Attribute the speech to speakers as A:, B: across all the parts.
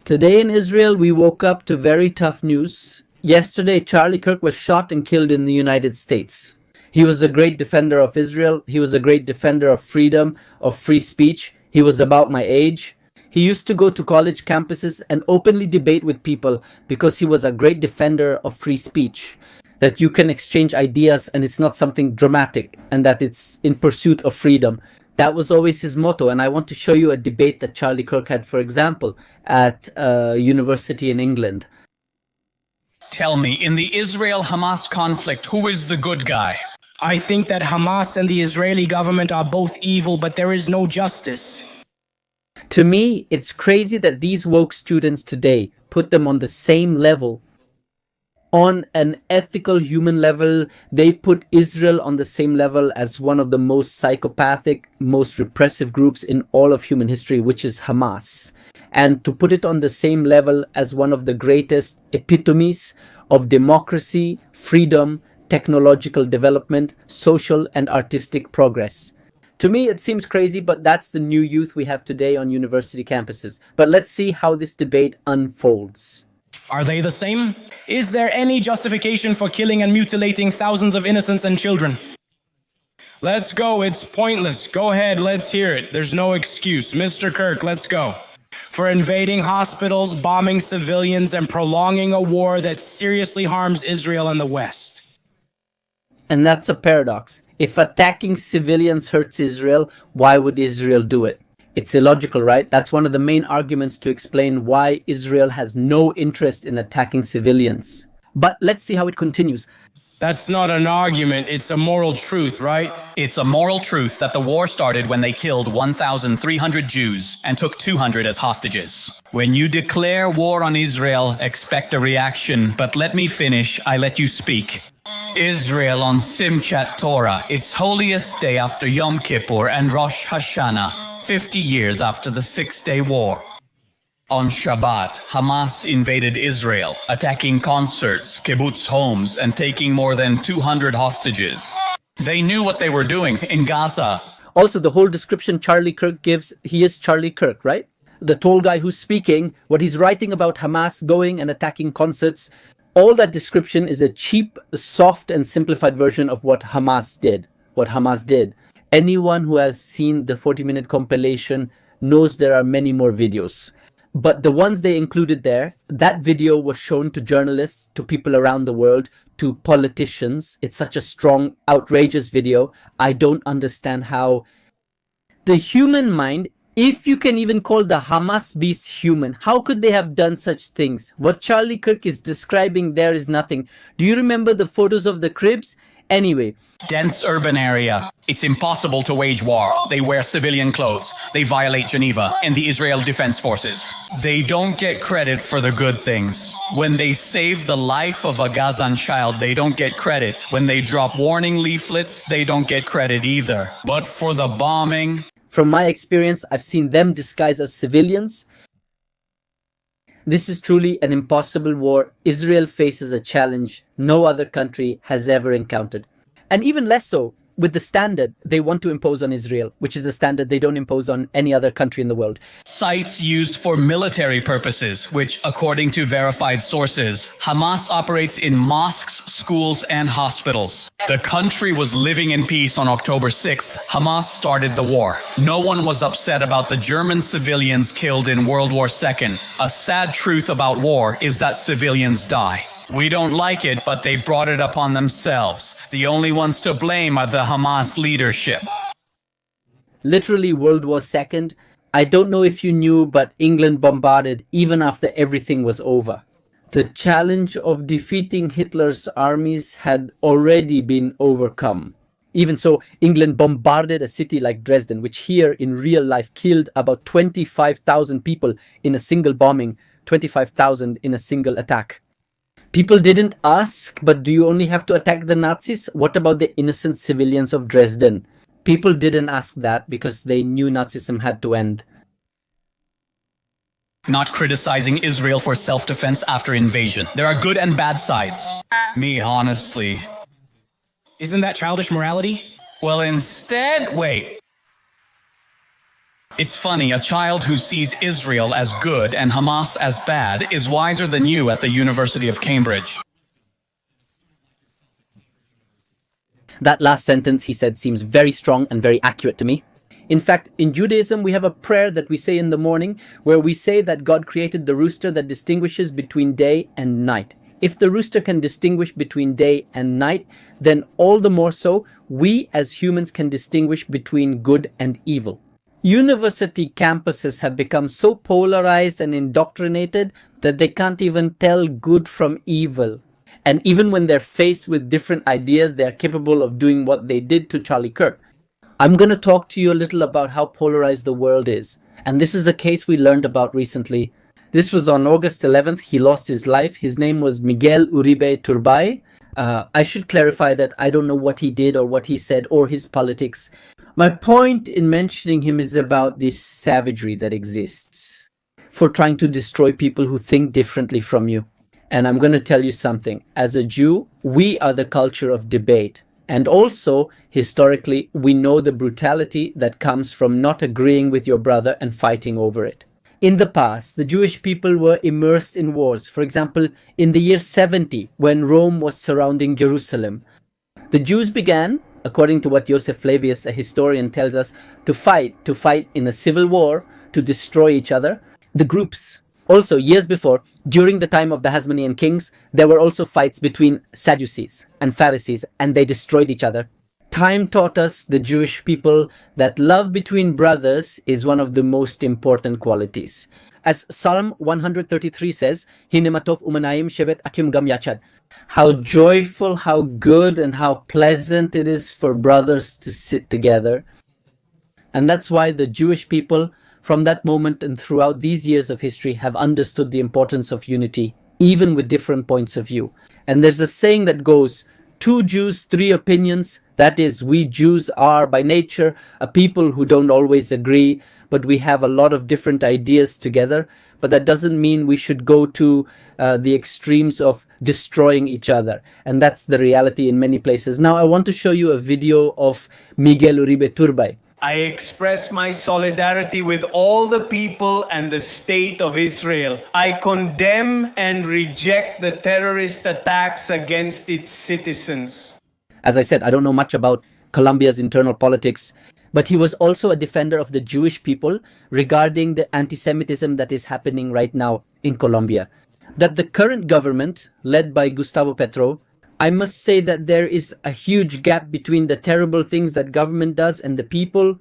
A: Today in Israel, we woke up to very tough news. Yesterday, Charlie Kirk was shot and killed in the United States. He was a great defender of Israel. He was a great defender of freedom, of free speech. He was about my age. He used to go to college campuses and openly debate with people because he was a great defender of free speech. That you can exchange ideas and it's not something dramatic, and that it's in pursuit of freedom. That was always his motto, and I want to show you a debate that Charlie Kirk had, for example, at a university in England.
B: Tell me, in the Israel-Hamas conflict, who is the good guy?
C: I think that Hamas and the Israeli government are both evil, but there is no justice.
A: To me, it's crazy that these woke students today put them on the same level. On an ethical human level, they put Israel on the same level as one of the most psychopathic, most repressive groups in all of human history, which is Hamas. And to put it on the same level as one of the greatest epitomes of democracy, freedom, technological development, social and artistic progress. To me, it seems crazy, but that's the new youth we have today on university campuses. But let's see how this debate unfolds.
C: Are they the same? Is there any justification for killing and mutilating thousands of innocents and children? Let's go, it's pointless. Go ahead, let's hear it. There's no excuse. Mr. Kirk, let's go. For invading hospitals, bombing civilians, and prolonging a war that seriously harms Israel and the West.
A: And that's a paradox. If attacking civilians hurts Israel, why would Israel do it? It's illogical, right? That's one of the main arguments to explain why Israel has no interest in attacking civilians. But let's see how it continues.
C: That's not an argument, it's a moral truth, right?
B: It's a moral truth that the war started when they killed 1,300 Jews and took 200 as hostages. When you declare war on Israel, expect a reaction, but let me finish, I let you speak. Israel on Simchat Torah, its holiest day after Yom Kippur and Rosh Hashanah, 50 years after the Six-Day War. On Shabbat, Hamas invaded Israel, attacking concerts, kibbutz homes, and taking more than 200 hostages. They knew what they were doing in Gaza.
A: Also, the whole description Charlie Kirk gives, he is Charlie Kirk, right? The tall guy who's speaking, what he's writing about Hamas going and attacking concerts, all that description is a cheap, soft, and simplified version of what Hamas did. Anyone who has seen the 40-minute compilation knows there are many more videos. But the ones they included there, that video was shown to journalists, to people around the world, to politicians. It's such a strong, outrageous video. I don't understand how the human mind, if you can even call the Hamas beast human, how could they have done such things? What Charlie Kirk is describing there is nothing. Do you remember the photos of the cribs? Anyway.
B: Dense urban area. It's impossible to wage war. They wear civilian clothes. They violate Geneva and the Israel Defense Forces. They don't get credit for the good things. When they save the life of a Gazan child, they don't get credit. When they drop warning leaflets, they don't get credit either. But for the bombing...
A: From my experience, I've seen them disguised as civilians. This is truly an impossible war. Israel faces a challenge no other country has ever encountered. And even less so with the standard they want to impose on Israel, which is a standard they don't impose on any other country in the world.
B: Sites used for military purposes, which, according to verified sources, Hamas operates in mosques, schools, and hospitals. The country was living in peace on October 6th. Hamas started the war. No one was upset about the German civilians killed in World War II. A sad truth about war is that civilians die. We don't like it, but they brought it upon themselves. The only ones to blame are the Hamas leadership.
A: Literally World War II. I don't know if you knew, but England bombarded even after everything was over. The challenge of defeating Hitler's armies had already been overcome. Even so, England bombarded a city like Dresden, which here in real life killed about 25,000 people in a single bombing, 25,000 in a single attack. People didn't ask, but do you only have to attack the Nazis? What about the innocent civilians of Dresden? People didn't ask that because they knew Nazism had to end.
B: Not criticizing Israel for self-defense after invasion. There are good and bad sides. Me, honestly.
C: Isn't that childish morality?
B: Well, instead, wait. It's funny, a child who sees Israel as good and Hamas as bad is wiser than you at the University of Cambridge.
A: That last sentence he said seems very strong and very accurate to me. In fact, in Judaism, we have a prayer that we say in the morning where we say that God created the rooster that distinguishes between day and night. If the rooster can distinguish between day and night, then all the more so, we as humans can distinguish between good and evil. University campuses have become so polarized and indoctrinated that they can't even tell good from evil. And even when they're faced with different ideas, they're capable of doing what they did to Charlie Kirk. I'm going to talk to you a little about how polarized the world is. And this is a case we learned about recently. This was on August 11th. He lost his life. His name was Miguel Uribe Turbay. I should clarify that I don't know what he did or what he said or his politics. My point in mentioning him is about this savagery that exists for trying to destroy people who think differently from you. And I'm going to tell you something. As a Jew, we are the culture of debate. And also, historically, we know the brutality that comes from not agreeing with your brother and fighting over it. In the past, the Jewish people were immersed in wars. For example, in the year 70, when Rome was surrounding Jerusalem, the Jews began, according to what Joseph Flavius, a historian, tells us, to fight in a civil war, to destroy each other. The groups. Also, years before, during the time of the Hasmonean kings, there were also fights between Sadducees and Pharisees, and they destroyed each other. Time taught us, the Jewish people, that love between brothers is one of the most important qualities. As Psalm 133 says, Hinematov umanayim shevet akim gam yachad. How joyful, how good, and how pleasant it is for brothers to sit together. And that's why the Jewish people, from that moment and throughout these years of history, have understood the importance of unity, even with different points of view. And there's a saying that goes, 2 Jews, 3 opinions. That is, we Jews are by nature a people who don't always agree, but we have a lot of different ideas together. But that doesn't mean we should go to the extremes of destroying each other. And that's the reality in many places. Now, I want to show you a video of Miguel Uribe Turbay.
D: I express my solidarity with all the people and the state of Israel. I condemn and reject the terrorist attacks against its citizens.
A: As I said, I don't know much about Colombia's internal politics, but he was also a defender of the Jewish people regarding the anti-Semitism that is happening right now in Colombia. That the current government, led by Gustavo Petro, I must say that there is a huge gap between the terrible things that government does and the people.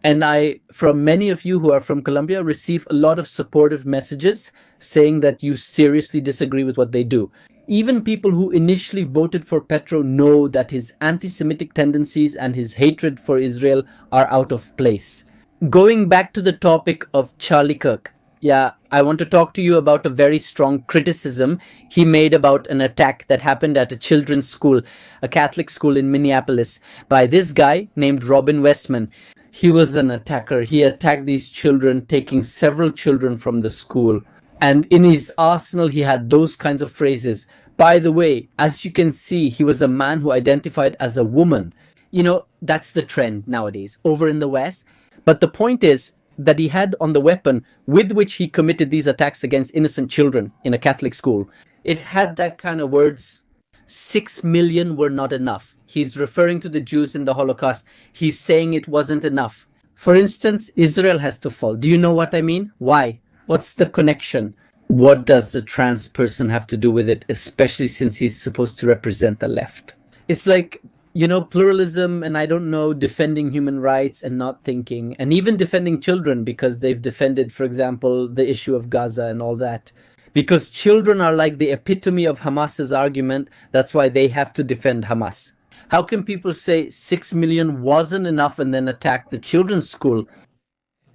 A: And I, from many of you who are from Colombia, receive a lot of supportive messages saying that you seriously disagree with what they do. Even people who initially voted for Petro know that his anti-Semitic tendencies and his hatred for Israel are out of place. Going back to the topic of Charlie Kirk, I want to talk to you about a very strong criticism he made about an attack that happened at a children's school, a Catholic school in Minneapolis, by this guy named Robin Westman. He was an attacker. He attacked these children, taking several children from the school. And in his arsenal, he had those kinds of phrases. By the way, as you can see, he was a man who identified as a woman. You know, that's the trend nowadays over in the West. But the point is that he had on the weapon with which he committed these attacks against innocent children in a Catholic school, it had that kind of words, 6 million were not enough. He's referring to the Jews in the Holocaust. He's saying it wasn't enough. For instance, Israel has to fall. Do you know what I mean? Why? What's the connection? What does a trans person have to do with it, especially since he's supposed to represent the left? It's like, you know, pluralism and I don't know, defending human rights and not thinking, and even defending children because they've defended, for example, the issue of Gaza and all that. Because children are like the epitome of Hamas's argument, that's why they have to defend Hamas. How can people say 6 million wasn't enough and then attack the children's school?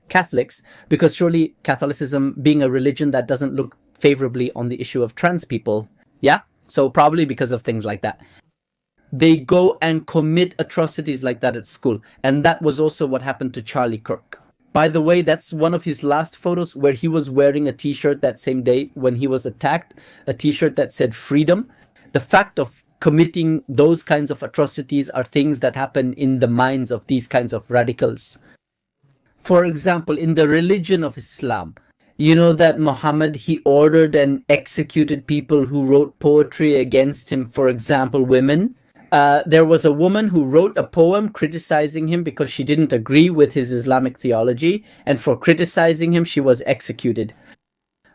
A: Catholics, because surely Catholicism being a religion that doesn't look favorably on the issue of trans people. Yeah? So probably because of things like that. They go and commit atrocities like that at school. And that was also what happened to Charlie Kirk. By the way, that's one of his last photos where he was wearing a t-shirt that same day when he was attacked, a t-shirt that said freedom. The fact of committing those kinds of atrocities are things that happen in the minds of these kinds of radicals. For example, in the religion of Islam, you know that Muhammad, he ordered and executed people who wrote poetry against him, for example, women. There was a woman who wrote a poem criticizing him because she didn't agree with his Islamic theology, and for criticizing him, she was executed.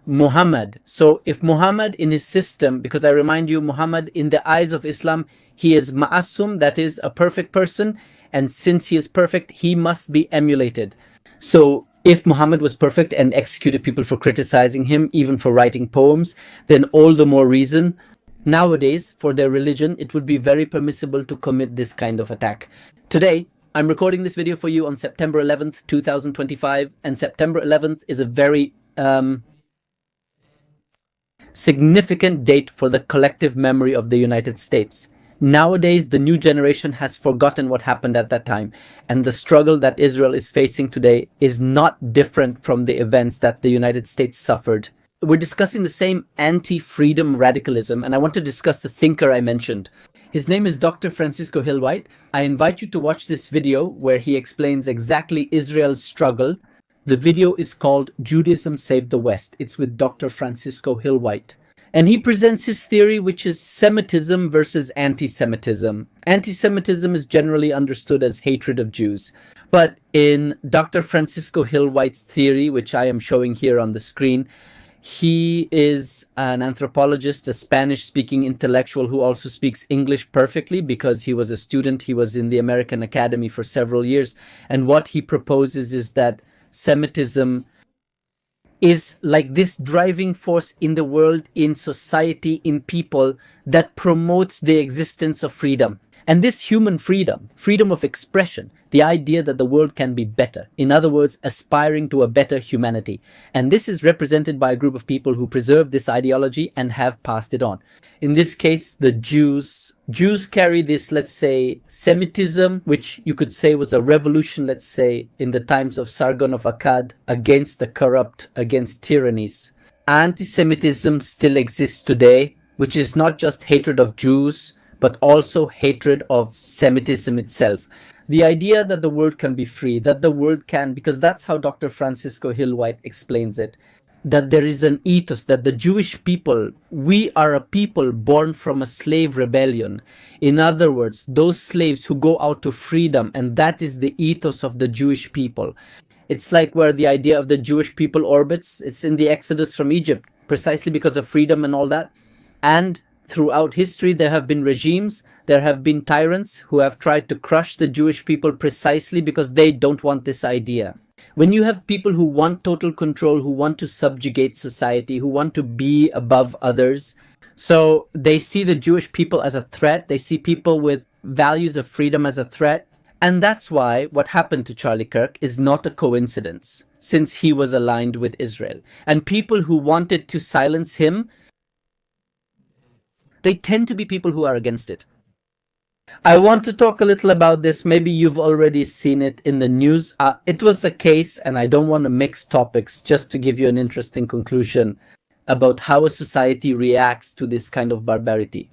A: Muhammad. So if Muhammad in his system, because I remind you, Muhammad in the eyes of Islam, he is ma'asum, that is a perfect person, and since he is perfect, he must be emulated. So if Muhammad was perfect and executed people for criticizing him, even for writing poems, then all the more reason nowadays for their religion, it would be very permissible to commit this kind of attack. Today, I'm recording this video for you on September 11th, 2025, and September 11th is a very significant date for the collective memory of the United States. Nowadays, the new generation has forgotten what happened at that time, and the struggle that Israel is facing today is not different from the events that the United States suffered. We're discussing the same anti-freedom radicalism, and I want to discuss the thinker I mentioned. His name is Dr. Francisco Hill-White. I invite you to watch this video where he explains exactly Israel's struggle. The video is called Judaism Saved the West. It's with Dr. Francisco Hill-White. And he presents his theory, which is Semitism versus anti-Semitism. Anti-Semitism is generally understood as hatred of Jews. But in Dr. Francisco Hill-White's theory, which I am showing here on the screen, he is an anthropologist, a Spanish-speaking intellectual who also speaks English perfectly because he was a student. He was in the American Academy for several years. And what he proposes is that Semitism is like this driving force in the world, in society, in people that promotes the existence of freedom. And this human freedom, freedom of expression, the idea that the world can be better. In other words, aspiring to a better humanity. And this is represented by a group of people who preserve this ideology and have passed it on. In this case, the Jews. Jews carry this, let's say, Semitism, which you could say was a revolution, let's say, in the times of Sargon of Akkad, against the corrupt, against tyrannies. Anti-Semitism still exists today, which is not just hatred of Jews, but also hatred of Semitism itself. The idea that the world can be free, that the world can, because that's how Dr. Francisco Hill-White explains it, that there is an ethos, that the Jewish people, we are a people born from a slave rebellion. In other words, those slaves who go out to freedom, and that is the ethos of the Jewish people. It's like where the idea of the Jewish people orbits. It's in the Exodus from Egypt, precisely because of freedom and all that. And throughout history, there have been regimes, there have been tyrants who have tried to crush the Jewish people precisely because they don't want this idea. When you have people who want total control, who want to subjugate society, who want to be above others, so they see the Jewish people as a threat, they see people with values of freedom as a threat, and that's why what happened to Charlie Kirk is not a coincidence, since he was aligned with Israel. And people who wanted to silence him, they tend to be people who are against it. I want to talk a little about this. Maybe you've already seen it in the news. It was a case, and I don't want to mix topics, just to give you an interesting conclusion about how a society reacts to this kind of barbarity.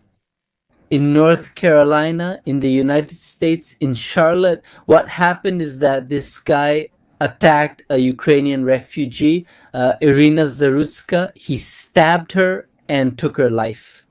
A: In North Carolina, in the United States, in Charlotte, what happened is that this guy attacked a Ukrainian refugee, Irina Zarutska. He stabbed her and took her life.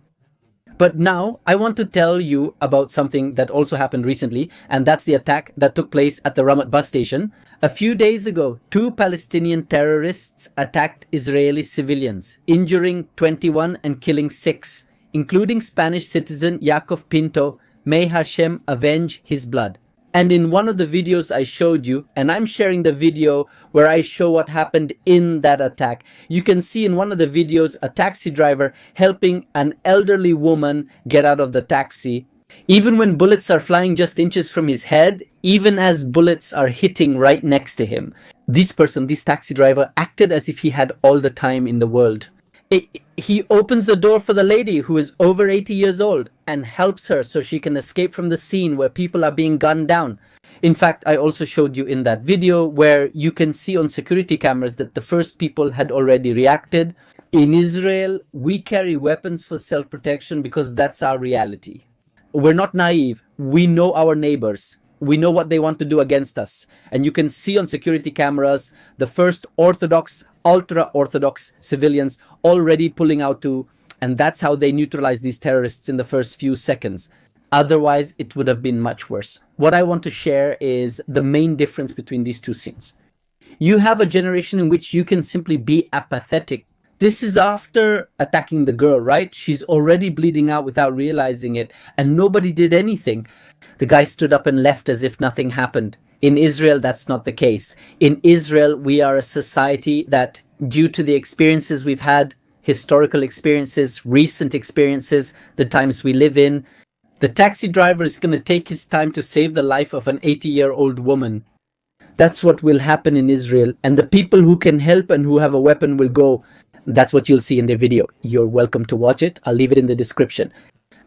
A: But now I want to tell you about something that also happened recently, and that's the attack that took place at the Ramat bus station. A few days ago, 2 Palestinian terrorists attacked Israeli civilians, injuring 21 and killing 6, including Spanish citizen Yaakov Pinto. May Hashem avenge his blood. And in one of the videos I showed you, and I'm sharing the video where I show what happened in that attack, you can see in one of the videos a taxi driver helping an elderly woman get out of the taxi. Even when bullets are flying just inches from his head, even as bullets are hitting right next to him, this taxi driver, acted as if he had all the time in the world. He opens the door for the lady who is over 80 years old and helps her so she can escape from the scene where people are being gunned down. In fact, I also showed you in that video where you can see on security cameras that the first people had already reacted. In Israel, we carry weapons for self-protection because that's our reality. We're not naive. We know our neighbors. We know what they want to do against us. And you can see on security cameras the first Orthodox, ultra-Orthodox civilians already pulling out to, and that's how they neutralize these terrorists in the first few seconds. Otherwise, it would have been much worse. What I want to share is the main difference between these two scenes. You have a generation in which you can simply be apathetic. This is after attacking the girl, right? She's already bleeding out without realizing it, and nobody did anything. The guy stood up and left as if nothing happened. In Israel, that's not the case. In Israel, we are a society that, due to the experiences we've had, historical experiences, recent experiences, the times we live in, the taxi driver is going to take his time to save the life of an 80-year-old woman. That's what will happen in Israel. And the people who can help and who have a weapon will go. That's what you'll see in the video. You're welcome to watch it. I'll leave it in the description.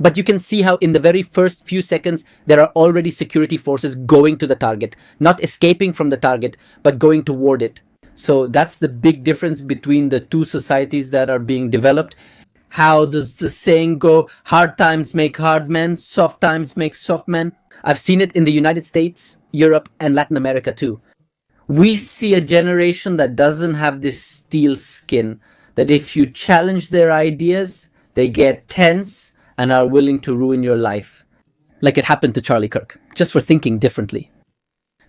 A: But you can see how in the very first few seconds, there are already security forces going to the target. Not escaping from the target, but going toward it. So that's the big difference between the two societies that are being developed. How does the saying go? Hard times make hard men, soft times make soft men. I've seen it in the United States, Europe, and Latin America too. We see a generation that doesn't have this steel skin, that if you challenge their ideas, they get tense and are willing to ruin your life. Like it happened to Charlie Kirk, just for thinking differently.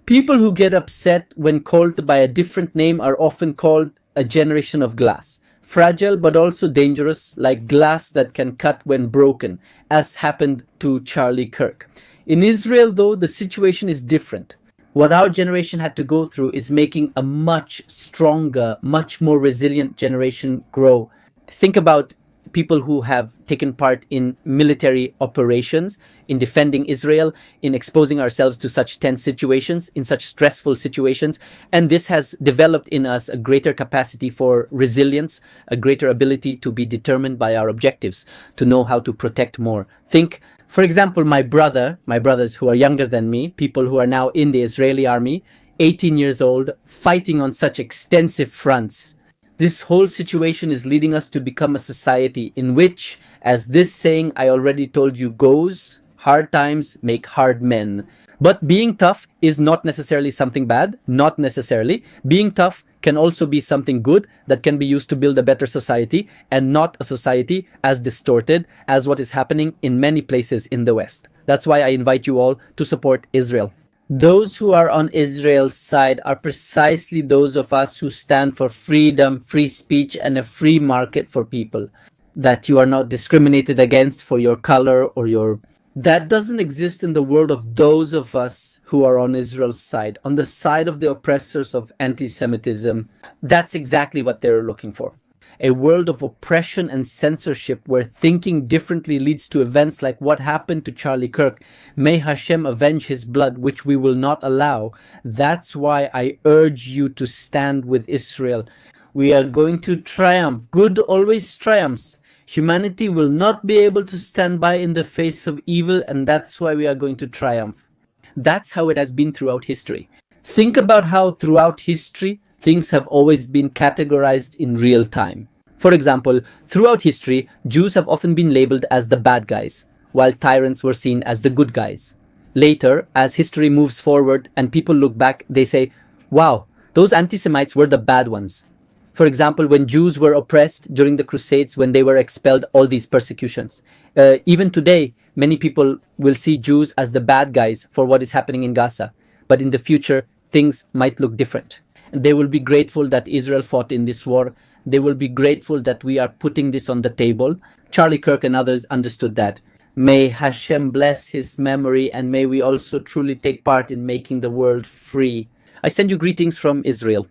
A: People who get upset when called by a different name are often called a generation of glass. Fragile but also dangerous, like glass that can cut when broken, as happened to Charlie Kirk. In Israel, though, the situation is different. What our generation had to go through is making a much stronger, much more resilient generation grow. Think about people who have taken part in military operations, in defending Israel, in exposing ourselves to such tense situations, in such stressful situations. And this has developed in us a greater capacity for resilience, a greater ability to be determined by our objectives, to know how to protect more. Think, for example, my brothers who are younger than me, people who are now in the Israeli army, 18 years old, fighting on such extensive fronts. This whole situation is leading us to become a society in which, as this saying I already told you goes, hard times make hard men. But being tough is not necessarily something bad, not necessarily. Being tough can also be something good that can be used to build a better society, and not a society as distorted as what is happening in many places in the West. That's why I invite you all to support Israel. Those who are on Israel's side are precisely those of us who stand for freedom, free speech, and a free market for people. That you are not discriminated against for your color or your... That doesn't exist in the world of those of us who are on Israel's side, on the side of the oppressors of anti-Semitism. That's exactly what they're looking for. A world of oppression and censorship where thinking differently leads to events like what happened to Charlie Kirk. May Hashem avenge his blood, which we will not allow. That's why I urge you to stand with Israel. We are going to triumph. Good always triumphs. Humanity will not be able to stand by in the face of evil, and that's why we are going to triumph. That's how it has been throughout history. Think about how throughout history, things have always been categorized in real time. For example, throughout history, Jews have often been labeled as the bad guys, while tyrants were seen as the good guys. Later, as history moves forward and people look back, they say, wow, those anti-Semites were the bad ones. For example, when Jews were oppressed during the Crusades, when they were expelled, all these persecutions. Even today, many people will see Jews as the bad guys for what is happening in Gaza. But in the future, things might look different. They will be grateful that Israel fought in this war. They will be grateful that we are putting this on the table. Charlie Kirk and others understood that. May Hashem bless his memory, and may we also truly take part in making the world free. I send you greetings from Israel.